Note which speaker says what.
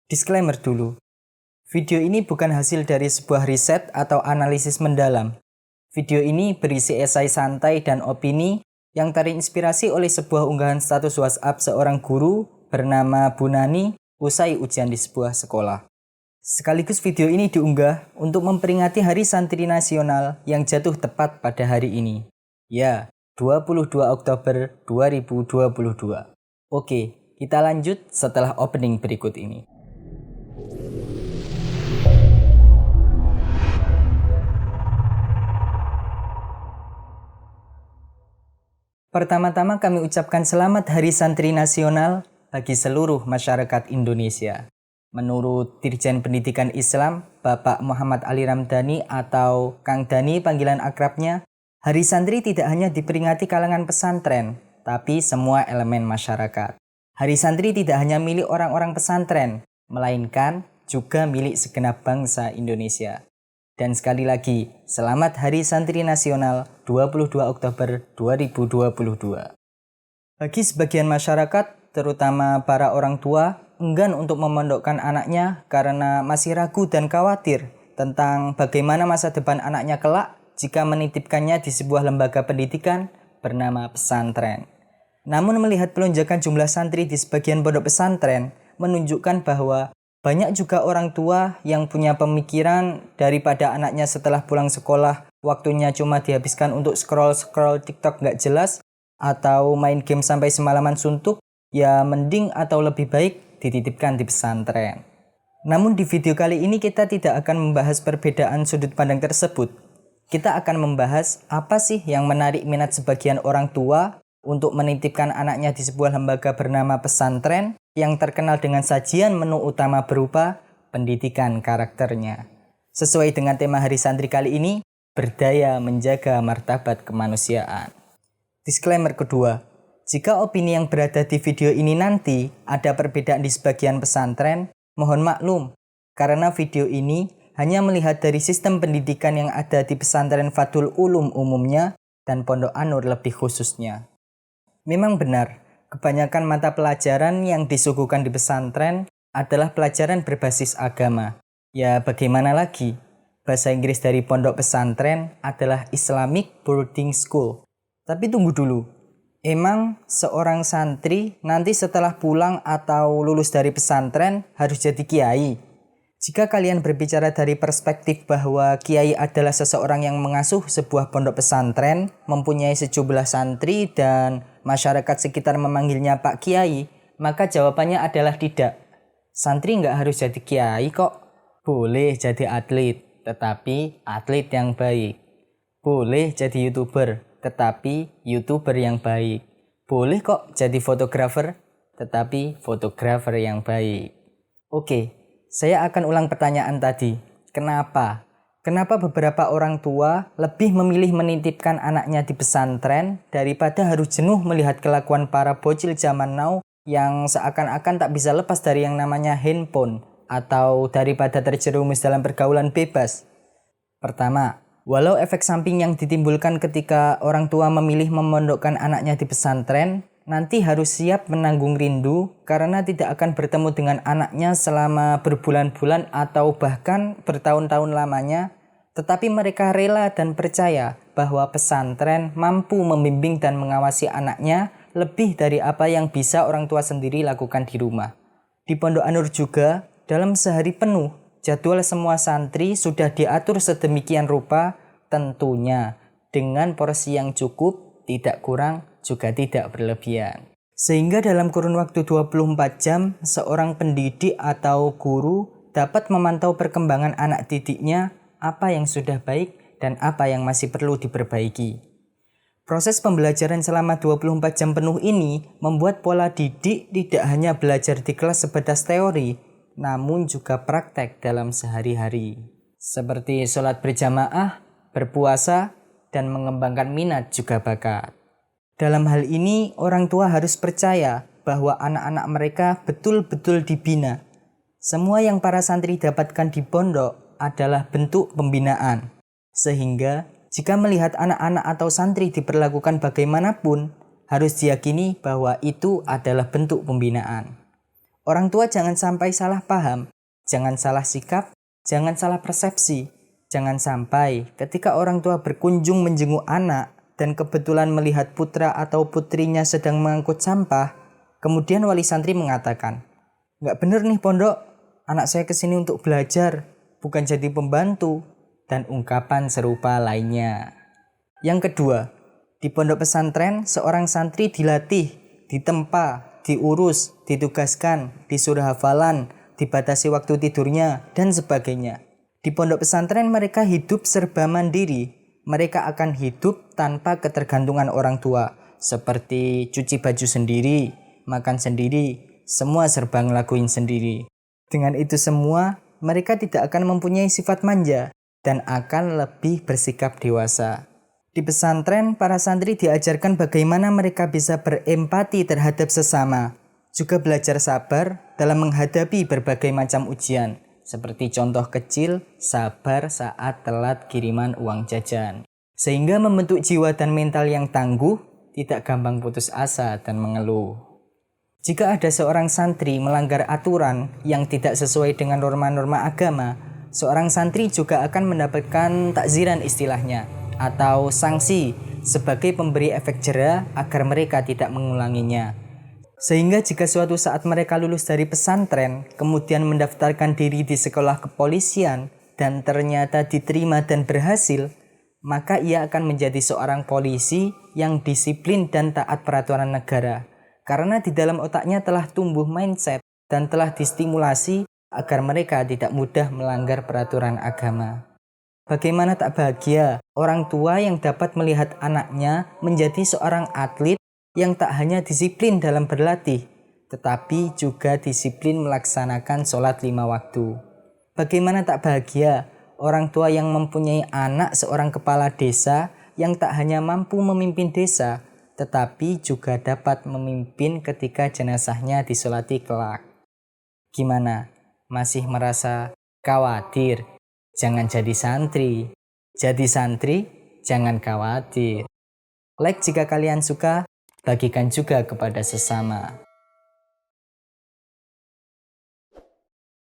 Speaker 1: Disclaimer dulu, video ini bukan hasil dari sebuah riset atau analisis mendalam. Video ini berisi esai santai dan opini yang terinspirasi oleh sebuah unggahan status WhatsApp seorang guru bernama Bu Nani usai ujian di sebuah sekolah. Sekaligus video ini diunggah untuk memperingati Hari Santri Nasional yang jatuh tepat pada hari ini. Ya, 22 Oktober 2022. Oke, kita lanjut setelah opening berikut ini. Pertama-tama kami ucapkan selamat Hari Santri Nasional bagi seluruh masyarakat Indonesia. Menurut Dirjen Pendidikan Islam, Bapak Muhammad Ali Ramdhani atau Kang Dani panggilan akrabnya, Hari Santri tidak hanya diperingati kalangan pesantren, tapi semua elemen masyarakat. Hari Santri tidak hanya milik orang-orang pesantren, melainkan juga milik segenap bangsa Indonesia. Dan sekali lagi, selamat Hari Santri Nasional 22 Oktober 2022. Bagi sebagian masyarakat, terutama para orang tua, enggan untuk memondokkan anaknya karena masih ragu dan khawatir tentang bagaimana masa depan anaknya kelak jika menitipkannya di sebuah lembaga pendidikan bernama pesantren. Namun melihat pelonjakan jumlah santri di sebagian pondok pesantren menunjukkan bahwa banyak juga orang tua yang punya pemikiran daripada anaknya setelah pulang sekolah waktunya cuma dihabiskan untuk scroll-scroll TikTok nggak jelas atau main game sampai semalaman suntuk, ya mending atau lebih baik dititipkan di pesantren. Namun di video kali ini kita tidak akan membahas perbedaan sudut pandang tersebut. Kita akan membahas apa sih yang menarik minat sebagian orang tua untuk menitipkan anaknya di sebuah lembaga bernama pesantren yang terkenal dengan sajian menu utama berupa pendidikan karakternya. Sesuai dengan tema Hari Santri kali ini, berdaya menjaga martabat kemanusiaan. Disclaimer kedua, jika opini yang berada di video ini nanti ada perbedaan di sebagian pesantren, mohon maklum, karena video ini hanya melihat dari sistem pendidikan yang ada di pesantren Fathul Ulum umumnya dan Pondok An-Nur lebih khususnya. Memang benar, kebanyakan mata pelajaran yang disuguhkan di pesantren adalah pelajaran berbasis agama. Ya bagaimana lagi? Bahasa Inggris dari pondok pesantren adalah Islamic Boarding School. Tapi tunggu dulu, emang seorang santri nanti setelah pulang atau lulus dari pesantren harus jadi kiai? Jika kalian berbicara dari perspektif bahwa kiai adalah seseorang yang mengasuh sebuah pondok pesantren, mempunyai sejumlah santri dan masyarakat sekitar memanggilnya Pak Kiai, maka jawabannya adalah tidak. Santri nggak harus jadi kiai kok. Boleh jadi atlet, tetapi atlet yang baik. Boleh jadi YouTuber, tetapi YouTuber yang baik. Boleh kok jadi fotografer, tetapi fotografer yang baik. Oke. Saya akan ulang pertanyaan tadi. Kenapa? Kenapa beberapa orang tua lebih memilih menitipkan anaknya di pesantren daripada harus jenuh melihat kelakuan para bocil zaman now yang seakan-akan tak bisa lepas dari yang namanya handphone atau daripada terjerumus dalam pergaulan bebas? Pertama, walau efek samping yang ditimbulkan ketika orang tua memilih memondokkan anaknya di pesantren, nanti harus siap menanggung rindu karena tidak akan bertemu dengan anaknya selama berbulan-bulan atau bahkan bertahun-tahun lamanya, tetapi mereka rela dan percaya bahwa pesantren mampu membimbing dan mengawasi anaknya lebih dari apa yang bisa orang tua sendiri lakukan di rumah. Di Pondok An-Nur juga, dalam sehari penuh, jadwal semua santri sudah diatur sedemikian rupa, tentunya dengan porsi yang cukup, tidak kurang, juga tidak berlebihan. Sehingga dalam kurun waktu 24 jam, seorang pendidik atau guru dapat memantau perkembangan anak didiknya, apa yang sudah baik dan apa yang masih perlu diperbaiki. Proses pembelajaran selama 24 jam penuh ini membuat pola didik tidak hanya belajar di kelas sebatas teori, namun juga praktek dalam sehari-hari. Seperti sholat berjamaah, berpuasa, dan mengembangkan minat juga bakat. Dalam hal ini, orang tua harus percaya bahwa anak-anak mereka betul-betul dibina. Semua yang para santri dapatkan di pondok adalah bentuk pembinaan. Sehingga, jika melihat anak-anak atau santri diperlakukan bagaimanapun, harus diyakini bahwa itu adalah bentuk pembinaan. Orang tua jangan sampai salah paham, jangan salah sikap, jangan salah persepsi. Jangan sampai ketika orang tua berkunjung menjenguk anak dan kebetulan melihat putra atau putrinya sedang mengangkut sampah, kemudian wali santri mengatakan, "Nggak bener nih pondok, anak saya kesini untuk belajar, bukan jadi pembantu," dan ungkapan serupa lainnya. Yang kedua, di pondok pesantren seorang santri dilatih, ditempa, diurus, ditugaskan, disuruh hafalan, dibatasi waktu tidurnya, dan sebagainya. Di pondok pesantren mereka hidup serba mandiri. Mereka akan hidup tanpa ketergantungan orang tua, seperti cuci baju sendiri, makan sendiri, semua serba ngelakuin sendiri. Dengan itu semua, mereka tidak akan mempunyai sifat manja dan akan lebih bersikap dewasa. Di pesantren, para santri diajarkan bagaimana mereka bisa berempati terhadap sesama, juga belajar sabar dalam menghadapi berbagai macam ujian, seperti contoh kecil, sabar saat telat kiriman uang jajan. Sehingga membentuk jiwa dan mental yang tangguh, tidak gampang putus asa dan mengeluh. Jika ada seorang santri melanggar aturan yang tidak sesuai dengan norma-norma agama, seorang santri juga akan mendapatkan takziran istilahnya, atau sanksi sebagai pemberi efek jera agar mereka tidak mengulanginya. Sehingga jika suatu saat mereka lulus dari pesantren, kemudian mendaftarkan diri di sekolah kepolisian, dan ternyata diterima dan berhasil, maka ia akan menjadi seorang polisi yang disiplin dan taat peraturan negara. Karena di dalam otaknya telah tumbuh mindset dan telah distimulasi agar mereka tidak mudah melanggar peraturan agama. Bagaimana tak bahagia orang tua yang dapat melihat anaknya menjadi seorang atlet yang tak hanya disiplin dalam berlatih, tetapi juga disiplin melaksanakan sholat 5 waktu. Bagaimana tak bahagia orang tua yang mempunyai anak seorang kepala desa yang tak hanya mampu memimpin desa, tetapi juga dapat memimpin ketika jenazahnya disolati kelak. Gimana? Masih merasa khawatir? Jangan jadi santri. Jadi santri, jangan khawatir. Like jika kalian suka, bagikan juga kepada sesama.